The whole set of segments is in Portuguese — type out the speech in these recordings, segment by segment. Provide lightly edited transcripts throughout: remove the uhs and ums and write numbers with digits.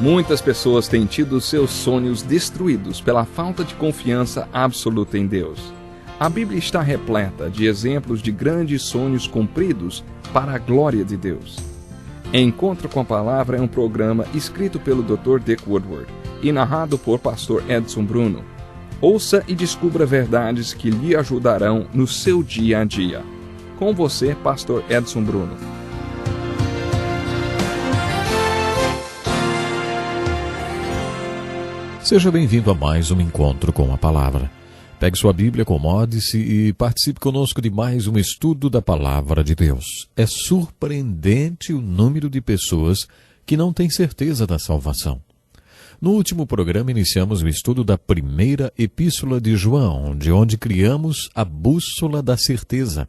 Muitas pessoas têm tido seus sonhos destruídos pela falta de confiança absoluta em Deus. A Bíblia está repleta de exemplos de grandes sonhos cumpridos para a glória de Deus. Encontro com a Palavra é um programa escrito pelo Dr. Dick Woodward e narrado por Pastor Edson Bruno. Ouça e descubra verdades que lhe ajudarão no seu dia a dia. Com você, Pastor Edson Bruno. Seja bem-vindo a mais um Encontro com a Palavra. Pegue sua Bíblia, acomode-se e participe conosco de mais um estudo da Palavra de Deus. É surpreendente o número de pessoas que não têm certeza da salvação. No último programa iniciamos o estudo da primeira epístola de João, de onde criamos a bússola da certeza.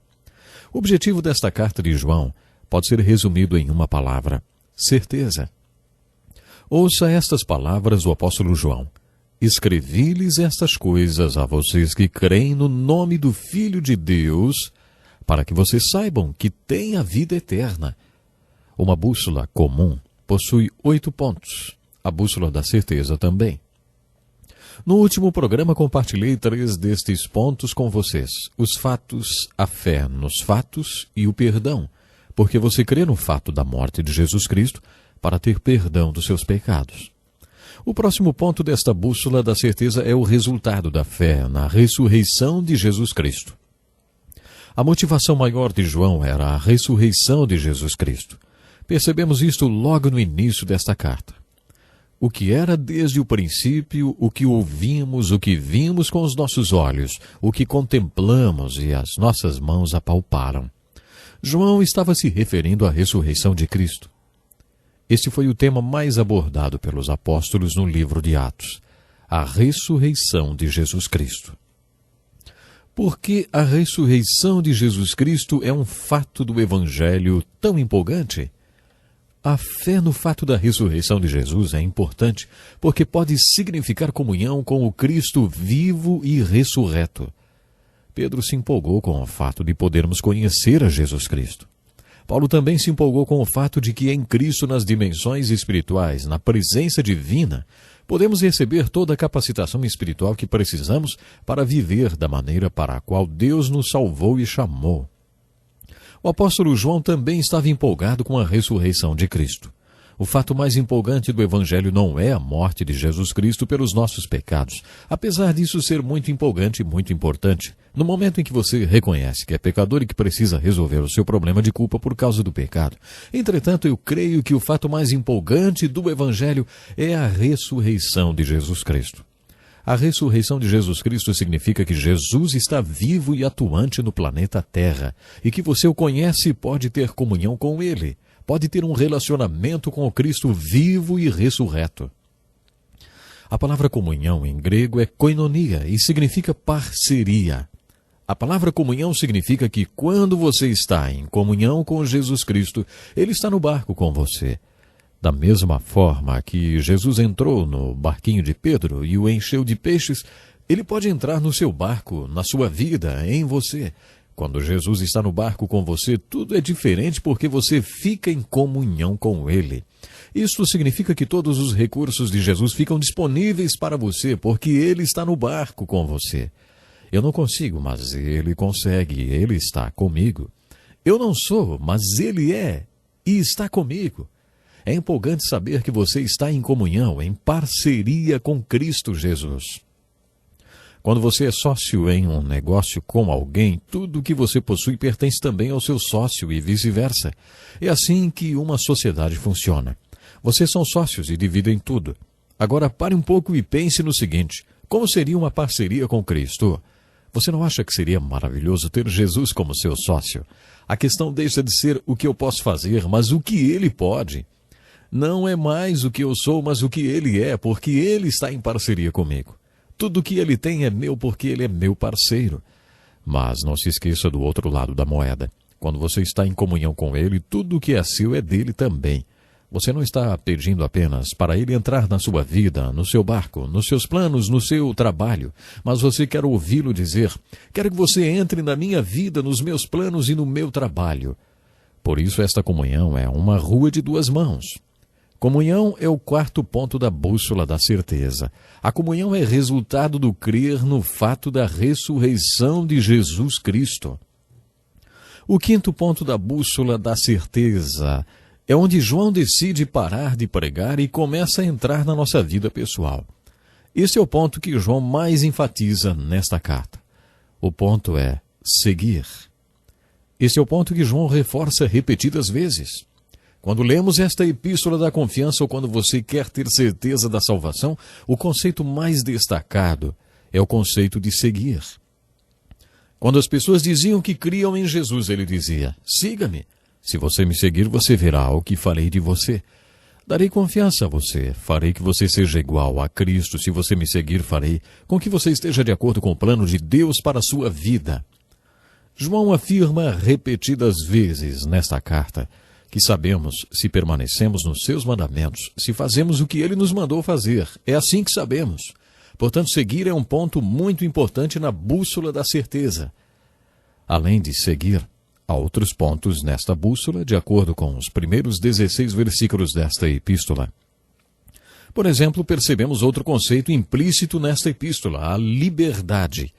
O objetivo desta carta de João pode ser resumido em uma palavra: certeza. Ouça estas palavras do apóstolo João. Escrevi-lhes estas coisas a vocês que creem no nome do Filho de Deus, para que vocês saibam que têm a vida eterna. Uma bússola comum possui 8 pontos. A bússola da certeza também. No último programa compartilhei 3 destes pontos com vocês. Os fatos, a fé nos fatos e o perdão, porque você crê no fato da morte de Jesus Cristo para ter perdão dos seus pecados. O próximo ponto desta bússola da certeza é o resultado da fé na ressurreição de Jesus Cristo. A motivação maior de João era a ressurreição de Jesus Cristo. Percebemos isto logo no início desta carta. O que era desde o princípio, o que ouvimos, o que vimos com os nossos olhos, o que contemplamos e as nossas mãos apalparam. João estava se referindo à ressurreição de Cristo. Este foi o tema mais abordado pelos apóstolos no livro de Atos, a ressurreição de Jesus Cristo. Por que a ressurreição de Jesus Cristo é um fato do Evangelho tão empolgante? A fé no fato da ressurreição de Jesus é importante porque pode significar comunhão com o Cristo vivo e ressurreto. Pedro se empolgou com o fato de podermos conhecer a Jesus Cristo. Paulo também se empolgou com o fato de que em Cristo, nas dimensões espirituais, na presença divina, podemos receber toda a capacitação espiritual que precisamos para viver da maneira para a qual Deus nos salvou e chamou. O apóstolo João também estava empolgado com a ressurreição de Cristo. O fato mais empolgante do Evangelho não é a morte de Jesus Cristo pelos nossos pecados, apesar disso ser muito empolgante e muito importante, no momento em que você reconhece que é pecador e que precisa resolver o seu problema de culpa por causa do pecado. Entretanto, eu creio que o fato mais empolgante do Evangelho é a ressurreição de Jesus Cristo. A ressurreição de Jesus Cristo significa que Jesus está vivo e atuante no planeta Terra, e que você o conhece e pode ter comunhão com Ele. Pode ter um relacionamento com o Cristo vivo e ressurreto. A palavra comunhão em grego é koinonia e significa parceria. A palavra comunhão significa que quando você está em comunhão com Jesus Cristo, Ele está no barco com você. Da mesma forma que Jesus entrou no barquinho de Pedro e o encheu de peixes, Ele pode entrar no seu barco, na sua vida, em você. Quando Jesus está no barco com você, tudo é diferente porque você fica em comunhão com Ele. Isto significa que todos os recursos de Jesus ficam disponíveis para você porque Ele está no barco com você. Eu não consigo, mas Ele consegue, Ele está comigo. Eu não sou, mas Ele é e está comigo. É empolgante saber que você está em comunhão, em parceria com Cristo Jesus. Quando você é sócio em um negócio com alguém, tudo o que você possui pertence também ao seu sócio e vice-versa. É assim que uma sociedade funciona. Vocês são sócios e dividem tudo. Agora pare um pouco e pense no seguinte: como seria uma parceria com Cristo? Você não acha que seria maravilhoso ter Jesus como seu sócio? A questão deixa de ser o que eu posso fazer, mas o que Ele pode. Não é mais o que eu sou, mas o que Ele é, porque Ele está em parceria comigo. Tudo o que Ele tem é meu porque Ele é meu parceiro. Mas não se esqueça do outro lado da moeda. Quando você está em comunhão com Ele, tudo o que é seu é dele também. Você não está pedindo apenas para Ele entrar na sua vida, no seu barco, nos seus planos, no seu trabalho, mas você quer ouvi-lo dizer: quero que você entre na minha vida, nos meus planos e no meu trabalho. Por isso esta comunhão é uma rua de 2 mãos. Comunhão é o quarto ponto da bússola da certeza. A comunhão é resultado do crer no fato da ressurreição de Jesus Cristo. O quinto ponto da bússola da certeza é onde João decide parar de pregar e começa a entrar na nossa vida pessoal. Esse é o ponto que João mais enfatiza nesta carta. O ponto é seguir. Esse é o ponto que João reforça repetidas vezes. Quando lemos esta epístola da confiança ou quando você quer ter certeza da salvação, o conceito mais destacado é o conceito de seguir. Quando as pessoas diziam que criam em Jesus, ele dizia: siga-me. Se você me seguir, você verá o que farei de você. Darei confiança a você, farei que você seja igual a Cristo. Se você me seguir, farei com que você esteja de acordo com o plano de Deus para a sua vida. João afirma repetidas vezes nesta carta que sabemos se permanecemos nos seus mandamentos, se fazemos o que ele nos mandou fazer. É assim que sabemos. Portanto, seguir é um ponto muito importante na bússola da certeza. Além de seguir, há outros pontos nesta bússola, de acordo com os primeiros 16 versículos desta epístola. Por exemplo, percebemos outro conceito implícito nesta epístola, a liberdade.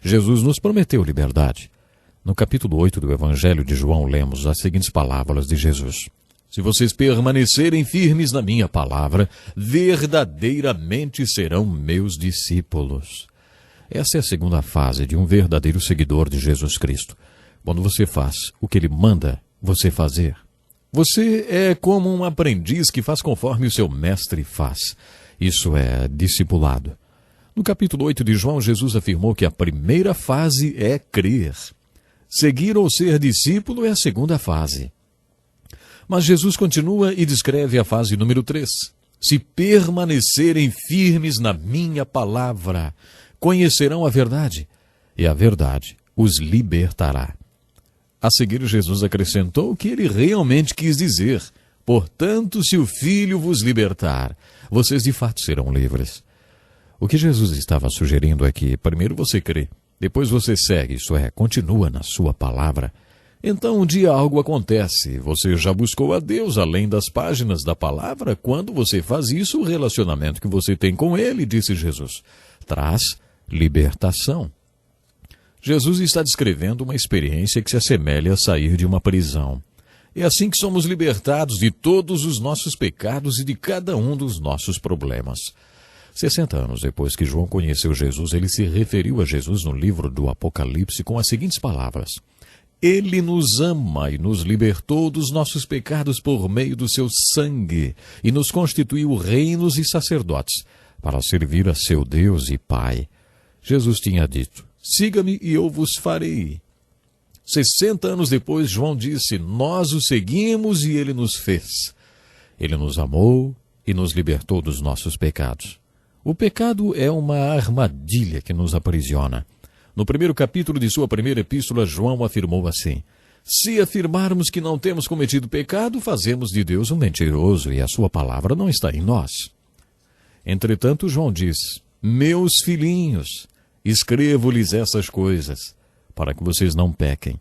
Jesus nos prometeu liberdade. No capítulo 8 do Evangelho de João, lemos as seguintes palavras de Jesus: se vocês permanecerem firmes na minha palavra, verdadeiramente serão meus discípulos. Essa é a segunda fase de um verdadeiro seguidor de Jesus Cristo. Quando você faz o que ele manda você fazer. Você é como um aprendiz que faz conforme o seu mestre faz. Isso é discipulado. No capítulo 8 de João, Jesus afirmou que a primeira fase é crer. Seguir ou ser discípulo é a segunda fase. Mas Jesus continua e descreve a fase número 3. Se permanecerem firmes na minha palavra, conhecerão a verdade, e a verdade os libertará. A seguir, Jesus acrescentou o que ele realmente quis dizer: portanto, se o Filho vos libertar, vocês de fato serão livres. O que Jesus estava sugerindo é que primeiro você crê, depois você segue, isso é, continua na sua palavra. Então um dia algo acontece, você já buscou a Deus além das páginas da palavra. Quando você faz isso, o relacionamento que você tem com Ele, disse Jesus, traz libertação. Jesus está descrevendo uma experiência que se assemelha a sair de uma prisão. É assim que somos libertados de todos os nossos pecados e de cada um dos nossos problemas. 60 anos depois que João conheceu Jesus, ele se referiu a Jesus no livro do Apocalipse com as seguintes palavras: Ele nos ama e nos libertou dos nossos pecados por meio do seu sangue e nos constituiu reinos e sacerdotes para servir a seu Deus e Pai. Jesus tinha dito: siga-me e eu vos farei. 60 anos depois, João disse: nós o seguimos e ele nos fez. Ele nos amou e nos libertou dos nossos pecados. O pecado é uma armadilha que nos aprisiona. No primeiro capítulo de sua primeira epístola, João afirmou assim: se afirmarmos que não temos cometido pecado, fazemos de Deus um mentiroso e a sua palavra não está em nós. Entretanto, João diz: meus filhinhos, escrevo-lhes essas coisas, para que vocês não pequem.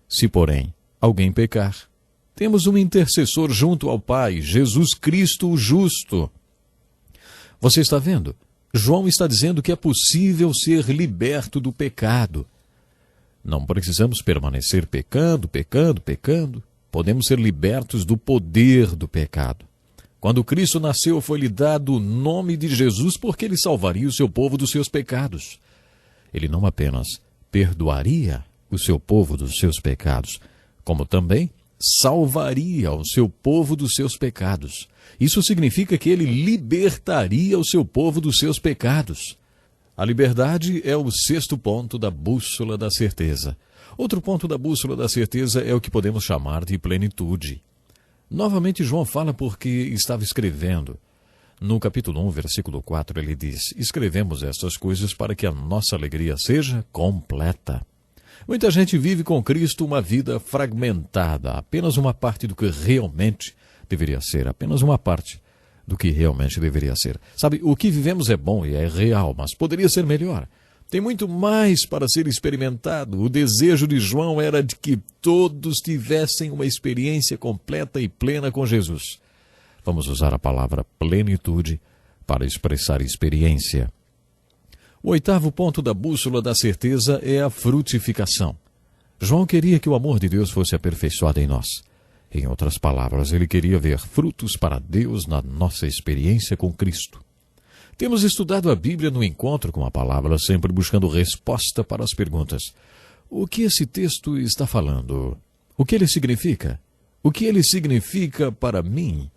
Se, porém, alguém pecar, temos um intercessor junto ao Pai, Jesus Cristo o justo. Você está vendo? João está dizendo que é possível ser liberto do pecado. Não precisamos permanecer pecando. Podemos ser libertos do poder do pecado. Quando Cristo nasceu, foi-lhe dado o nome de Jesus porque ele salvaria o seu povo dos seus pecados. Ele não apenas perdoaria o seu povo dos seus pecados, como também salvaria o seu povo dos seus pecados. Isso significa que ele libertaria o seu povo dos seus pecados. A liberdade é o sexto ponto da bússola da certeza. Outro ponto da bússola da certeza é o que podemos chamar de plenitude. Novamente, João fala porque estava escrevendo. No capítulo 1, versículo 4, ele diz: escrevemos estas coisas para que a nossa alegria seja completa. Muita gente vive com Cristo uma vida fragmentada, apenas uma parte do que realmente deveria ser, apenas uma parte do que realmente deveria ser. Sabe, o que vivemos é bom e é real, mas poderia ser melhor. Tem muito mais para ser experimentado. O desejo de João era de que todos tivessem uma experiência completa e plena com Jesus. vamos usar a palavra plenitude para expressar experiência. O 8º ponto da bússola da certeza é a frutificação. João queria que o amor de Deus fosse aperfeiçoado em nós. Em outras palavras, ele queria ver frutos para Deus na nossa experiência com Cristo. Temos estudado a Bíblia no encontro com a palavra, sempre buscando resposta para as perguntas. O que esse texto está falando? O que ele significa? O que ele significa para mim?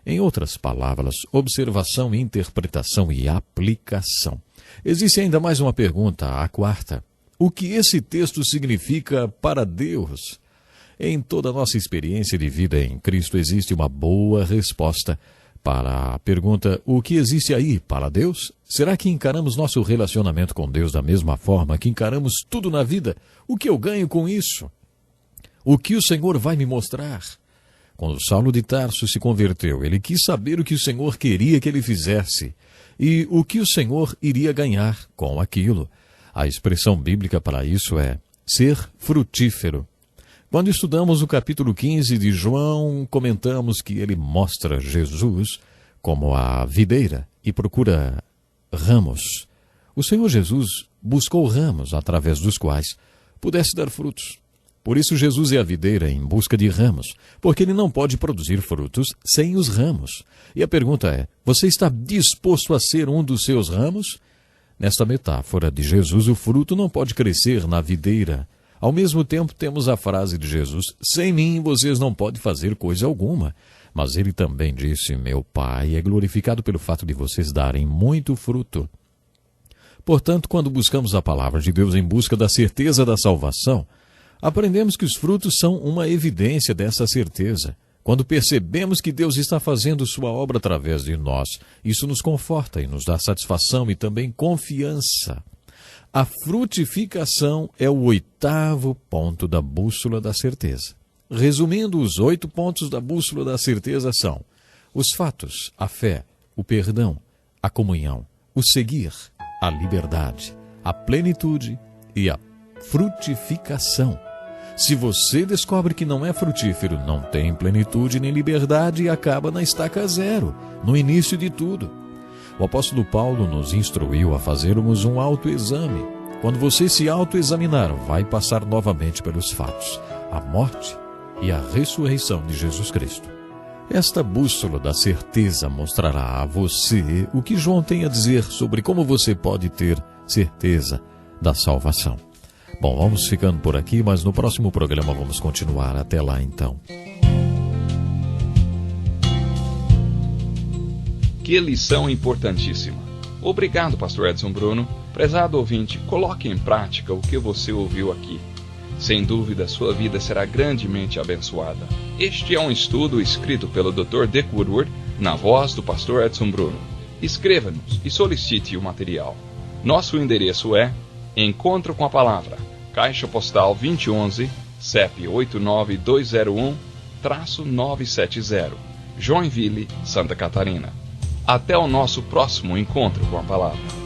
Em outras palavras, observação, interpretação e aplicação. Existe ainda mais uma pergunta, a 4ª. O que esse texto significa para Deus? Em toda a nossa experiência de vida em Cristo existe uma boa resposta para a pergunta, o que existe aí para Deus? Será que encaramos nosso relacionamento com Deus da mesma forma que encaramos tudo na vida? O que eu ganho com isso? O que o Senhor vai me mostrar? Quando Saulo de Tarso se converteu, ele quis saber o que o Senhor queria que ele fizesse e o que o Senhor iria ganhar com aquilo. A expressão bíblica para isso é ser frutífero. Quando estudamos o capítulo 15 de João, comentamos que ele mostra Jesus como a videira e procura ramos. O Senhor Jesus buscou ramos através dos quais pudesse dar frutos. Por isso Jesus é a videira em busca de ramos, porque ele não pode produzir frutos sem os ramos. E a pergunta é, você está disposto a ser um dos seus ramos? Nesta metáfora de Jesus, o fruto não pode crescer na videira. Ao mesmo tempo, temos a frase de Jesus, sem mim vocês não podem fazer coisa alguma. Mas ele também disse, meu Pai é glorificado pelo fato de vocês darem muito fruto. Portanto, quando buscamos a palavra de Deus em busca da certeza da salvação, aprendemos que os frutos são uma evidência dessa certeza. Quando percebemos que Deus está fazendo sua obra através de nós, isso nos conforta e nos dá satisfação e também confiança. A frutificação é o 8º ponto da bússola da certeza. Resumindo, os 8 pontos da bússola da certeza são os fatos, a fé, o perdão, a comunhão, o seguir, a liberdade, a plenitude e a frutificação. Se você descobre que não é frutífero, não tem plenitude nem liberdade e acaba na estaca zero, no início de tudo. O apóstolo Paulo nos instruiu a fazermos um autoexame. Quando você se autoexaminar, vai passar novamente pelos fatos, a morte e a ressurreição de Jesus Cristo. Esta bússola da certeza mostrará a você o que João tem a dizer sobre como você pode ter certeza da salvação. Bom, vamos ficando por aqui, mas no próximo programa vamos continuar. Até lá, então. Que lição importantíssima. Obrigado, pastor Edson Bruno. Prezado ouvinte, coloque em prática o que você ouviu aqui. Sem dúvida, sua vida será grandemente abençoada. Este é um estudo escrito pelo Dr. Dick Woodward, na voz do pastor Edson Bruno. Escreva-nos e solicite o material. Nosso endereço é Encontro com a Palavra, Caixa Postal 2011, CEP 89201-970, Joinville, Santa Catarina. Até o nosso próximo encontro com a Palavra.